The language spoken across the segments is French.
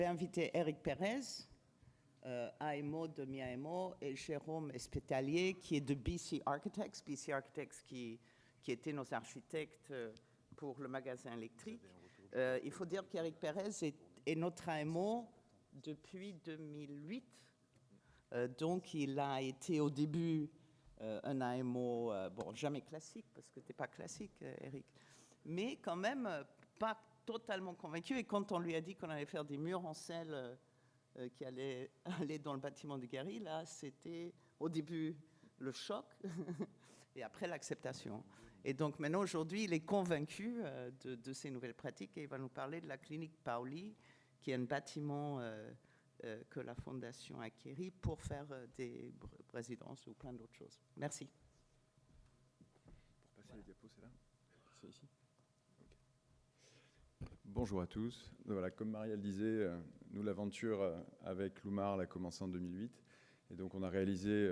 J'ai invité Eric Pérez, AMO de MiAMO, et Jérôme Espétalier, qui est de BC Architects. BC Architects qui étaient nos architectes pour le magasin électrique. Il faut dire qu'Eric Pérez est notre AMO depuis 2008. Donc, il a été au début un AMO, bon, jamais classique, parce que tu n'es pas classique, Eric, mais quand même pas totalement convaincu. Et quand on lui a dit qu'on allait faire des murs en sel qui allaient aller dans le bâtiment de Gary, là, c'était au début le choc et après l'acceptation. Et donc maintenant, aujourd'hui, il est convaincu de ces nouvelles pratiques et il va nous parler de la clinique Paoli, qui est un bâtiment que la Fondation a acquéri pour faire des résidences ou plein d'autres choses. Merci. Pour passer les diapos, c'est là ? C'est ici ? Okay. Bonjour à tous. Voilà, comme Marielle disait, nous, l'aventure avec Loumar a commencé en 2008. Et donc, on a réalisé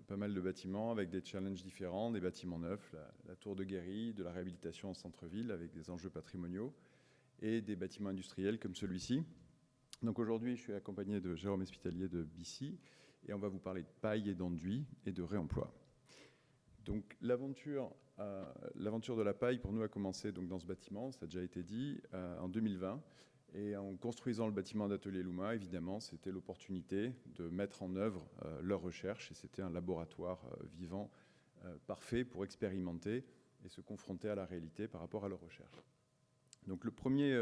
pas mal de bâtiments avec des challenges différents, des bâtiments neufs, la tour de Guéry, de la réhabilitation en centre-ville avec des enjeux patrimoniaux et des bâtiments industriels comme celui-ci. Donc aujourd'hui, je suis accompagné de Jérôme Espétalier de BC et on va vous parler de paille et d'enduit et de réemploi. Donc l'aventure de la paille pour nous a commencé donc dans ce bâtiment, ça a déjà été dit, en 2020. Et en construisant le bâtiment d'Atelier Louma, évidemment, c'était l'opportunité de mettre en œuvre leurs recherches et c'était un laboratoire vivant parfait pour expérimenter et se confronter à la réalité par rapport à leurs recherches. Donc le premier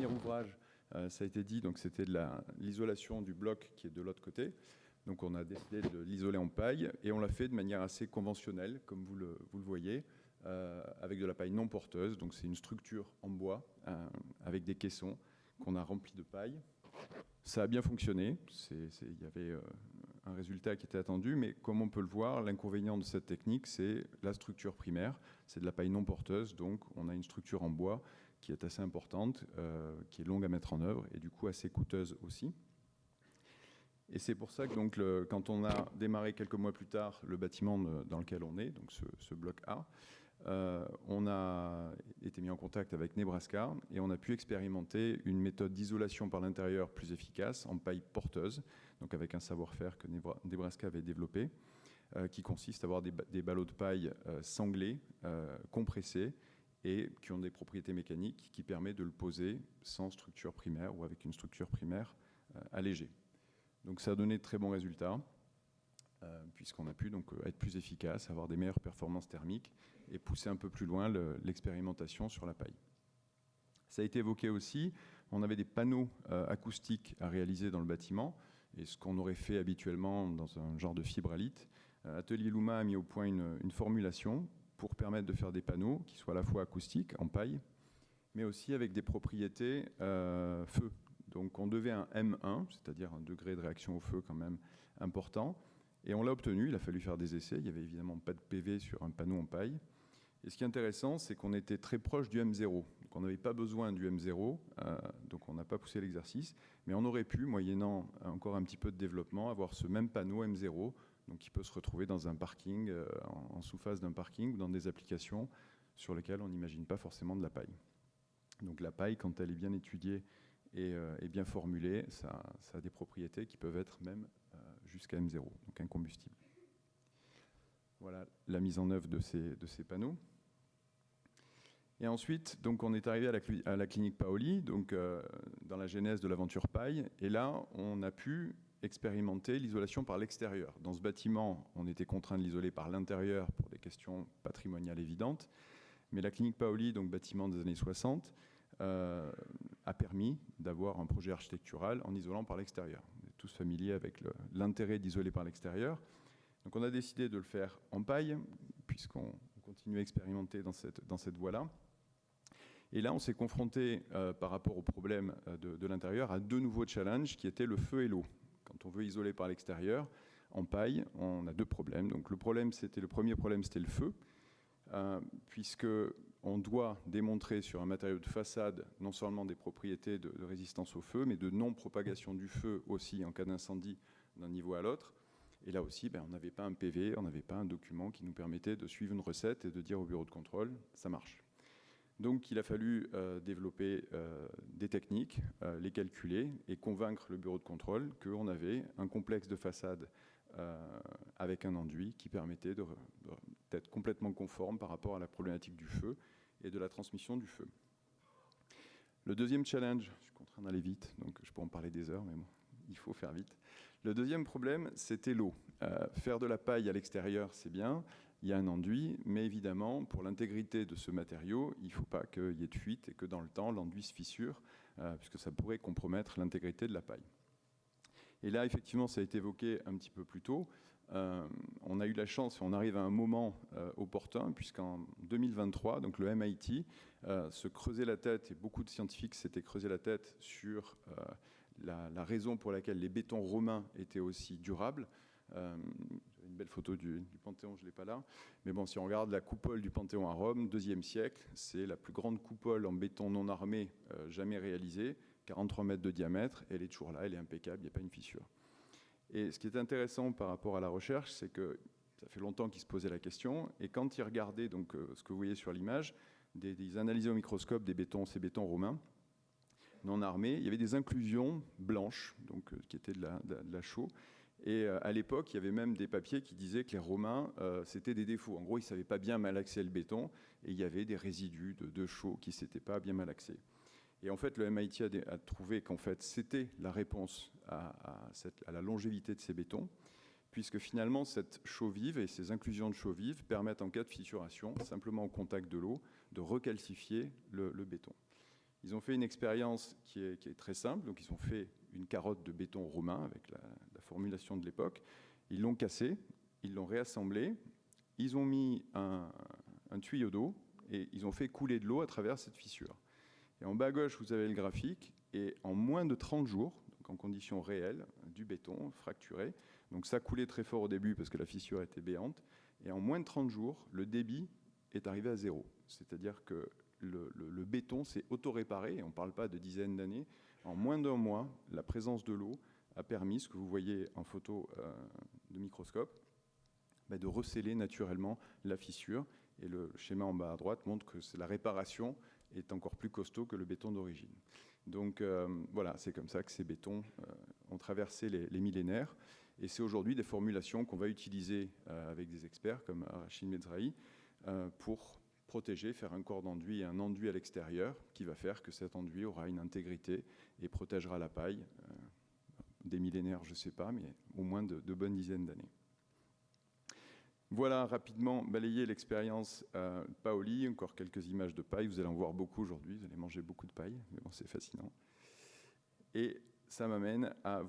ouvrage, ça a été dit, donc c'était de l'isolation du bloc qui est de l'autre côté. Donc on a décidé de l'isoler en paille et on l'a fait de manière assez conventionnelle, comme vous le voyez, avec de la paille non porteuse. Donc c'est une structure en bois avec des caissons qu'on a remplis de paille. Ça a bien fonctionné, il y avait un résultat qui était attendu, mais comme on peut le voir, l'inconvénient de cette technique, c'est la structure primaire. C'est de la paille non porteuse, donc on a une structure en bois qui est assez importante, qui est longue à mettre en œuvre et du coup assez coûteuse aussi. Et c'est pour ça que donc, quand on a démarré quelques mois plus tard le bâtiment dans lequel on est, donc ce bloc A, on a été mis en contact avec Nebraska et on a pu expérimenter une méthode d'isolation par l'intérieur plus efficace en paille porteuse, donc avec un savoir-faire que Nebraska avait développé, qui consiste à avoir des ballots de paille sanglés, compressés, et qui ont des propriétés mécaniques qui permettent de le poser sans structure primaire ou avec une structure primaire allégée. Donc ça a donné de très bons résultats, puisqu'on a pu donc être plus efficace, avoir des meilleures performances thermiques et pousser un peu plus loin l'expérimentation sur la paille. Ça a été évoqué aussi, on avait des panneaux acoustiques à réaliser dans le bâtiment, et ce qu'on aurait fait habituellement dans un genre de fibralite. Atelier Louma a mis au point une formulation pour permettre de faire des panneaux qui soient à la fois acoustiques, en paille, mais aussi avec des propriétés feu. Donc on devait un M1, c'est-à-dire un degré de réaction au feu quand même important, et on l'a obtenu, il a fallu faire des essais, il n'y avait évidemment pas de PV sur un panneau en paille. Et ce qui est intéressant, c'est qu'on était très proche du M0, donc on n'avait pas besoin du M0, donc on n'a pas poussé l'exercice, mais on aurait pu, moyennant encore un petit peu de développement, avoir ce même panneau M0, donc qui peut se retrouver dans un parking, en sous-face d'un parking, ou dans des applications sur lesquelles on n'imagine pas forcément de la paille. Donc la paille, quand elle est bien étudiée et bien formulée, ça a des propriétés qui peuvent être même jusqu'à M0, donc incombustible. Voilà la mise en œuvre de ces panneaux. Et ensuite, donc, on est arrivé à la clinique Paoli, donc, dans la genèse de l'aventure paille, et là, on a pu expérimenter l'isolation par l'extérieur. Dans ce bâtiment, on était contraint de l'isoler par l'intérieur pour des questions patrimoniales évidentes, mais la clinique Paoli, donc bâtiment des années 60, a permis d'avoir un projet architectural en isolant par l'extérieur. On est tous familiers avec l'intérêt d'isoler par l'extérieur. Donc on a décidé de le faire en paille, puisqu'on continue à expérimenter dans cette voie-là. Et là, on s'est confronté, par rapport au problème de l'intérieur, à deux nouveaux challenges qui étaient le feu et l'eau. Quand on veut isoler par l'extérieur, en paille, on a deux problèmes. Donc le premier problème, c'était le feu, puisqu'on doit démontrer sur un matériau de façade non seulement des propriétés de résistance au feu, mais de non-propagation du feu aussi en cas d'incendie d'un niveau à l'autre. Et là aussi, on n'avait pas un PV, on n'avait pas un document qui nous permettait de suivre une recette et de dire au bureau de contrôle, ça marche. Donc il a fallu développer des techniques, les calculer et convaincre le bureau de contrôle qu'on avait un complexe de façade avec un enduit qui permettait d'être complètement conforme par rapport à la problématique du feu et de la transmission du feu. Le deuxième challenge, je suis contraint d'aller vite, donc je peux en parler des heures, mais bon, il faut faire vite. Le deuxième problème, c'était l'eau. Faire de la paille à l'extérieur, c'est bien, il y a un enduit, mais évidemment, pour l'intégrité de ce matériau, il ne faut pas qu'il y ait de fuite et que dans le temps, l'enduit se fissure, puisque ça pourrait compromettre l'intégrité de la paille. Et là, effectivement, ça a été évoqué un petit peu plus tôt. On a eu la chance, on arrive à un moment opportun, puisqu'en 2023, donc le MIT se creusait la tête, et beaucoup de scientifiques s'étaient creusé la tête sur la raison pour laquelle les bétons romains étaient aussi durables. J'ai une belle photo du Panthéon, je ne l'ai pas là. Mais bon, si on regarde la coupole du Panthéon à Rome, 2e siècle, c'est la plus grande coupole en béton non armé jamais réalisée, 43 mètres de diamètre, elle est toujours là, elle est impeccable, il n'y a pas une fissure. Et ce qui est intéressant par rapport à la recherche, c'est que ça fait longtemps qu'ils se posaient la question, et quand ils regardaient donc, ce que vous voyez sur l'image, des analysaient au microscope ces bétons romains non armés, il y avait des inclusions blanches, donc, qui étaient de la chaux. Et à l'époque, il y avait même des papiers qui disaient que les Romains, c'était des défauts. En gros, ils ne savaient pas bien malaxer le béton, et il y avait des résidus de chaux qui ne s'étaient pas bien malaxés. Et en fait, le MIT a trouvé qu'en fait, c'était la réponse à la longévité de ces bétons, puisque finalement, cette chaux vive et ces inclusions de chaux vive permettent, en cas de fissuration, simplement au contact de l'eau, de recalcifier le béton. Ils ont fait une expérience qui est très simple. Donc, ils ont fait une carotte de béton romain avec la formulation de l'époque. Ils l'ont cassé, ils l'ont réassemblé, ils ont mis un tuyau d'eau et ils ont fait couler de l'eau à travers cette fissure. Et en bas à gauche, vous avez le graphique. Et en moins de 30 jours, donc en conditions réelles, du béton fracturé, donc ça coulait très fort au début parce que la fissure était béante. Et en moins de 30 jours, le débit est arrivé à 0. C'est-à-dire que le béton s'est auto-réparé, et on ne parle pas de dizaines d'années. En moins d'un mois, la présence de l'eau a permis, ce que vous voyez en photo de microscope, de recéler naturellement la fissure. Et le schéma en bas à droite montre que la réparation est encore plus costaud que le béton d'origine. Donc voilà, c'est comme ça que ces bétons ont traversé les millénaires. Et c'est aujourd'hui des formulations qu'on va utiliser avec des experts comme Rachid Medzrahi pour protéger, faire un corps d'enduit et un enduit à l'extérieur qui va faire que cet enduit aura une intégrité et protégera la paille des millénaires, je ne sais pas, mais au moins de bonnes dizaines d'années. Voilà rapidement balayé l'expérience Paoli, encore quelques images de paille, vous allez en voir beaucoup aujourd'hui, vous allez manger beaucoup de paille, mais bon, c'est fascinant. Et ça m'amène à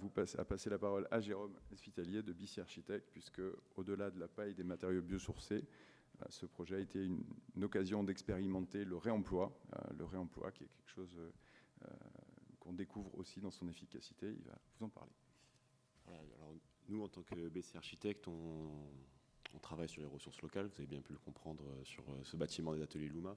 passer la parole à Jérôme Espitalier de BC Architect, puisque au-delà de la paille et des matériaux biosourcés, ce projet a été une occasion d'expérimenter le réemploi qui est quelque chose qu'on découvre aussi dans son efficacité. Il va vous en parler. Voilà, alors nous, en tant que BC Architect, on travaille sur les ressources locales. Vous avez bien pu le comprendre sur ce bâtiment des ateliers Luma.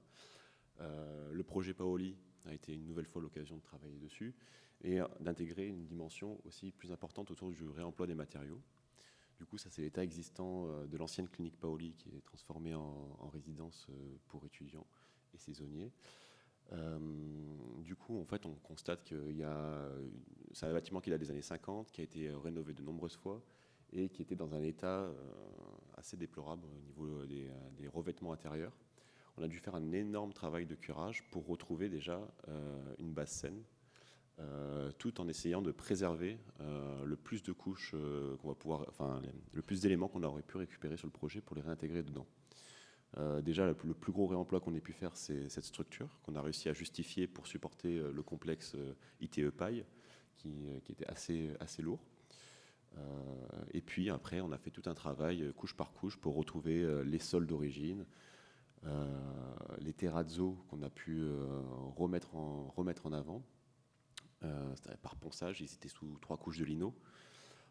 Le projet Paoli a été une nouvelle fois l'occasion de travailler dessus et d'intégrer une dimension aussi plus importante autour du réemploi des matériaux. Du coup, ça, c'est l'état existant de l'ancienne clinique Paoli qui est transformée en résidence pour étudiants et saisonniers. Du coup, en fait, on constate c'est un bâtiment qui date des années 50, qui a été rénové de nombreuses fois et qui était dans un état assez déplorable au niveau des revêtements intérieurs. On a dû faire un énorme travail de curage pour retrouver déjà une base saine, tout en essayant de préserver le plus de couches qu'on va pouvoir, enfin le plus d'éléments qu'on aurait pu récupérer sur le projet pour les réintégrer dedans. Déjà, le plus gros réemploi qu'on ait pu faire, c'est cette structure qu'on a réussi à justifier pour supporter le complexe ITE paille, qui était assez lourd. Et puis après, on a fait tout un travail couche par couche pour retrouver les sols d'origine, les terrazzo qu'on a pu remettre en avant. Par ponçage, ils étaient sous 3 couches de lino.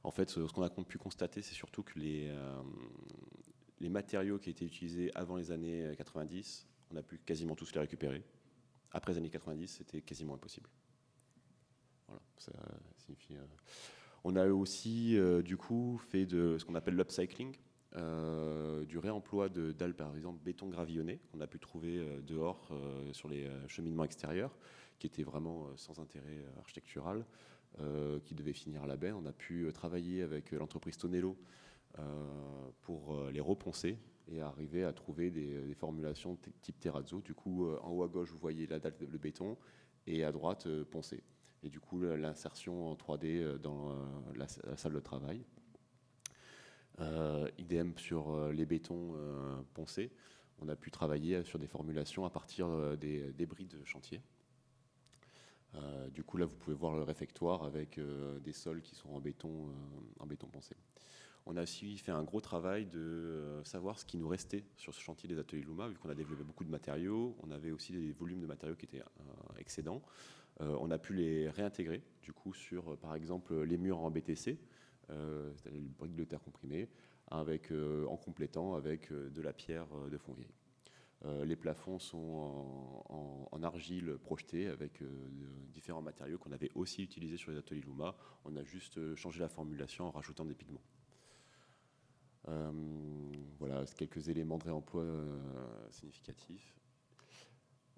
En fait, ce qu'on a pu constater, c'est surtout que les matériaux qui étaient utilisés avant les années 90, on a pu quasiment tous les récupérer. Après les années 90, c'était quasiment impossible. Voilà, ça signifie... On a aussi, du coup, fait de ce qu'on appelle l'upcycling. du réemploi de dalles, par exemple, béton gravillonné, qu'on a pu trouver dehors sur les cheminements extérieurs, qui étaient vraiment sans intérêt architectural, qui devaient finir à la benne. On a pu travailler avec l'entreprise Tonello pour les reponcer et arriver à trouver des formulations type terrazzo. Du coup, en haut à gauche, vous voyez la dalle, le béton, et à droite, poncé. Et du coup, l'insertion en 3D dans la salle de travail. Idem sur les bétons poncés. On a pu travailler sur des formulations à partir des débris de chantier. Du coup, là, vous pouvez voir le réfectoire avec des sols qui sont en béton poncé. On a aussi fait un gros travail de savoir ce qui nous restait sur ce chantier des ateliers Luma, vu qu'on a développé beaucoup de matériaux. On avait aussi des volumes de matériaux qui étaient excédents. On a pu les réintégrer, du coup, sur, par exemple, les murs en BTC, c'est-à-dire les briques de terre comprimées, en complétant avec de la pierre de Fontvieille. Les plafonds sont en argile projetée avec différents matériaux qu'on avait aussi utilisés sur les ateliers Luma. On a juste changé la formulation en rajoutant des pigments. Voilà, quelques éléments de réemploi significatifs.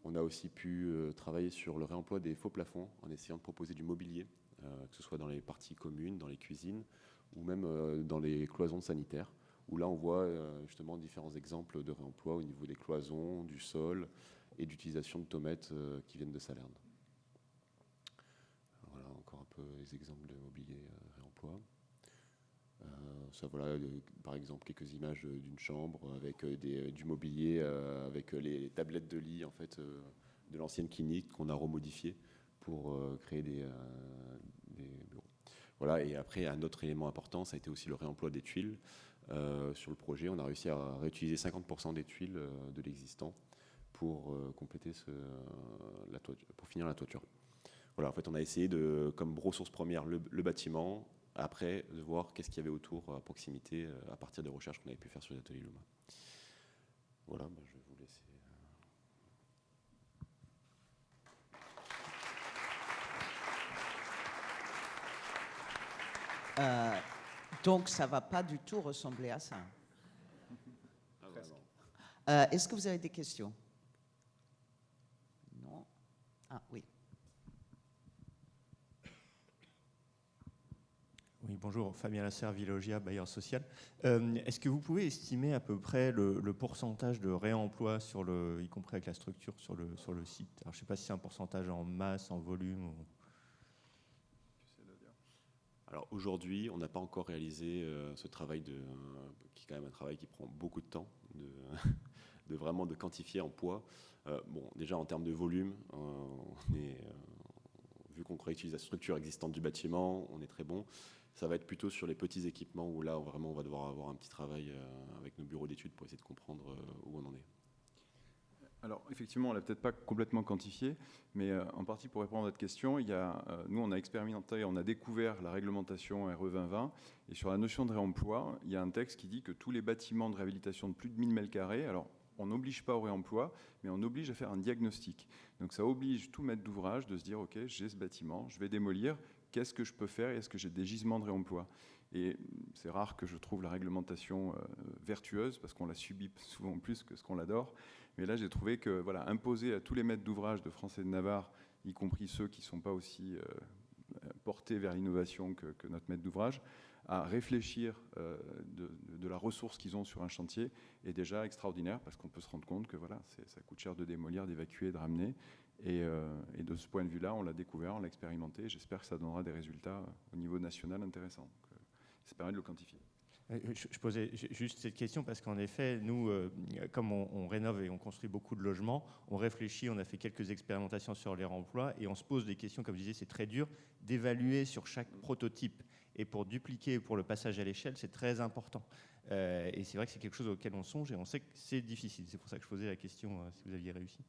On a aussi pu travailler sur le réemploi des faux plafonds en essayant de proposer du mobilier, que ce soit dans les parties communes, dans les cuisines ou même dans les cloisons sanitaires, où là on voit justement différents exemples de réemploi au niveau des cloisons, du sol et d'utilisation de tomates qui viennent de Salerne. Voilà encore un peu les exemples de mobilier réemploi. Ça, voilà, par exemple, quelques images d'une chambre avec du mobilier, avec les tablettes de lit en fait, de l'ancienne clinique qu'on a remodifié pour créer des bureaux. Voilà, et après, un autre élément important, ça a été aussi le réemploi des tuiles. Sur le projet, on a réussi à réutiliser 50% des tuiles de l'existant pour compléter pour finir la toiture. Voilà, en fait, on a essayé de, comme ressource première, le bâtiment. Après, de voir qu'est-ce qu'il y avait autour, à proximité, à partir des recherches qu'on avait pu faire sur les ateliers Luma. Voilà, je vais vous laisser. Donc, ça ne va pas du tout ressembler à ça. Est-ce que vous avez des questions? Non? Ah, oui. Oui, bonjour, Fabien Lasserre, Villogia, bailleur social. Est-ce que vous pouvez estimer à peu près le pourcentage de réemploi, y compris avec la structure, sur le site? Alors, je ne sais pas si c'est un pourcentage en masse, en volume ou... Alors aujourd'hui, on n'a pas encore réalisé ce travail qui est quand même un travail qui prend beaucoup de temps, de vraiment de quantifier en poids. Bon, déjà en termes de volume, vu qu'on réutilise la structure existante du bâtiment, on est très bon. Ça va être plutôt sur les petits équipements où là, vraiment, on va devoir avoir un petit travail avec nos bureaux d'études pour essayer de comprendre où on en est. Alors, effectivement, on ne l'a peut-être pas complètement quantifié, mais en partie pour répondre à votre question, nous, on a expérimenté, on a découvert la réglementation RE 2020, et sur la notion de réemploi, il y a un texte qui dit que tous les bâtiments de réhabilitation de plus de 1000 m², alors on n'oblige pas au réemploi, mais on oblige à faire un diagnostic. Donc ça oblige tout maître d'ouvrage de se dire, OK, j'ai ce bâtiment, je vais démolir, qu'est-ce que je peux faire et est-ce que j'ai des gisements de réemploi? Et c'est rare que je trouve la réglementation vertueuse, parce qu'on la subit souvent plus que ce qu'on l'adore. Mais là, j'ai trouvé que imposer à tous les maîtres d'ouvrage de France et de Navarre, y compris ceux qui ne sont pas aussi portés vers l'innovation que notre maître d'ouvrage, à réfléchir de la ressource qu'ils ont sur un chantier est déjà extraordinaire, parce qu'on peut se rendre compte que ça coûte cher de démolir, d'évacuer, de ramener. Et de ce point de vue-là, on l'a découvert, on l'a expérimenté. J'espère que ça donnera des résultats au niveau national intéressants. Donc, ça permet de le quantifier. Je posais juste cette question parce qu'en effet, nous, comme on rénove et on construit beaucoup de logements, on réfléchit, on a fait quelques expérimentations sur les réemplois et on se pose des questions, comme je disais, c'est très dur d'évaluer sur chaque prototype. Et pour dupliquer, pour le passage à l'échelle, c'est très important. Et c'est vrai que c'est quelque chose auquel on songe et on sait que c'est difficile. C'est pour ça que je posais la question si vous aviez réussi.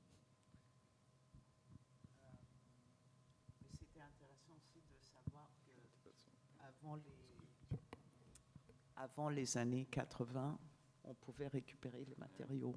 C'était intéressant aussi de savoir qu'avant les années 80, on pouvait récupérer les matériaux.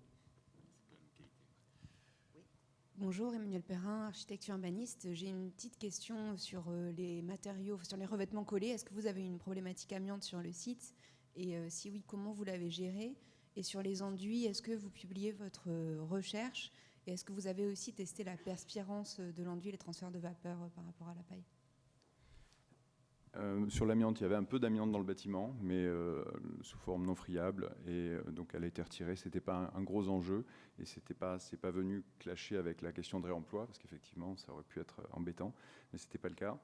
Bonjour, Emmanuel Perrin, architecte urbaniste. J'ai une petite question sur les matériaux, sur les revêtements collés. Est-ce que vous avez une problématique amiante sur le site? Et si oui, comment vous l'avez géré? Et sur les enduits, est-ce que vous publiez votre recherche? Et est-ce que vous avez aussi testé la perspirance de l'enduit, les transferts de vapeur par rapport à la paille? Sur l'amiante, il y avait un peu d'amiante dans le bâtiment, mais sous forme non friable, et donc elle a été retirée. C'était pas un gros enjeu, et c'est pas venu clasher avec la question de réemploi, parce qu'effectivement, ça aurait pu être embêtant, mais c'était pas le cas.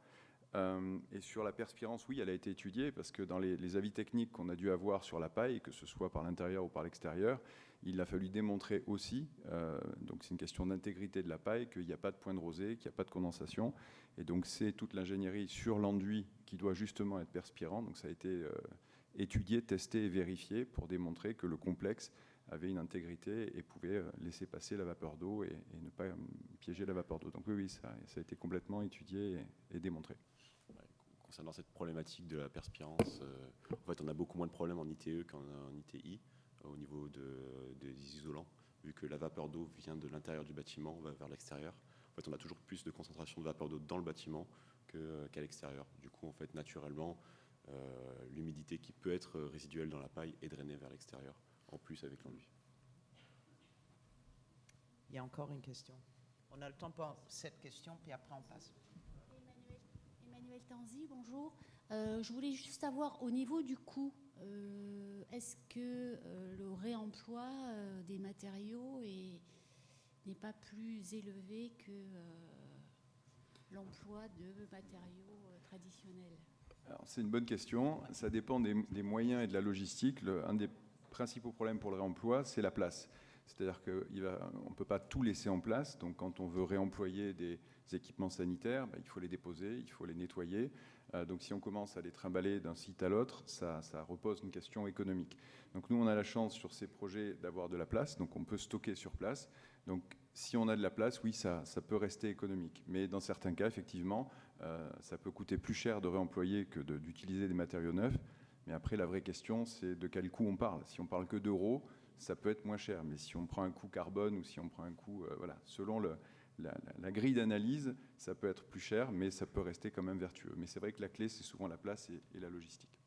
Et sur la perspirance, oui, elle a été étudiée, parce que dans les avis techniques qu'on a dû avoir sur la paille, que ce soit par l'intérieur ou par l'extérieur, il a fallu démontrer aussi, donc c'est une question d'intégrité de la paille, qu'il n'y a pas de point de rosée, qu'il n'y a pas de condensation. Et donc c'est toute l'ingénierie sur l'enduit qui doit justement être perspirant. Donc ça a été étudié, testé et vérifié pour démontrer que le complexe avait une intégrité et pouvait laisser passer la vapeur d'eau et ne pas piéger la vapeur d'eau. Donc oui, ça a été complètement étudié et démontré. Concernant cette problématique de la perspirance, en fait, on a beaucoup moins de problèmes en ITE qu'en ITI au niveau des isolants, vu que la vapeur d'eau vient de l'intérieur du bâtiment, va vers l'extérieur. En fait, on a toujours plus de concentration de vapeur d'eau dans le bâtiment qu'à l'extérieur. Du coup, en fait, naturellement, l'humidité qui peut être résiduelle dans la paille est drainée vers l'extérieur, en plus avec l'enduit. Il y a encore une question. On a le temps pour cette question, puis après on passe. Emmanuel Tanzi, bonjour. Je voulais juste savoir, au niveau du coût, est-ce que le réemploi des matériaux n'est pas plus élevé que l'emploi de matériaux traditionnels? Alors, c'est une bonne question. Ça dépend des moyens et de la logistique. Un des principaux problèmes pour le réemploi, c'est la place. C'est-à-dire qu'on ne peut pas tout laisser en place. Donc, quand on veut réemployer des équipements sanitaires, il faut les déposer, il faut les nettoyer. Donc, si on commence à les trimballer d'un site à l'autre, ça repose une question économique. Donc, nous, on a la chance sur ces projets d'avoir de la place. Donc, on peut stocker sur place. Donc, si on a de la place, oui, ça peut rester économique. Mais dans certains cas, effectivement, ça peut coûter plus cher de réemployer que d'utiliser des matériaux neufs. Mais après, la vraie question, c'est de quel coût on parle. Si on parle que d'euros, ça peut être moins cher. Mais si on prend un coût carbone ou si on prend un coût, selon la grille d'analyse, ça peut être plus cher, mais ça peut rester quand même vertueux. Mais c'est vrai que la clé, c'est souvent la place et la logistique.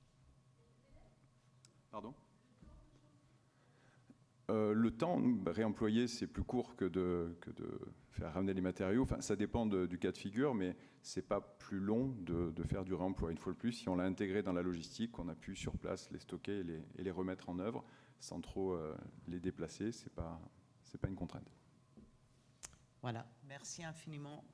Pardon ? Le temps réemployé, c'est plus court que de faire ramener les matériaux. Enfin, ça dépend du cas de figure, mais c'est pas plus long de faire du réemploi. Une fois de plus, si on l'a intégré dans la logistique, on a pu sur place les stocker et les remettre en œuvre sans trop les déplacer, c'est pas une contrainte. Voilà, merci infiniment.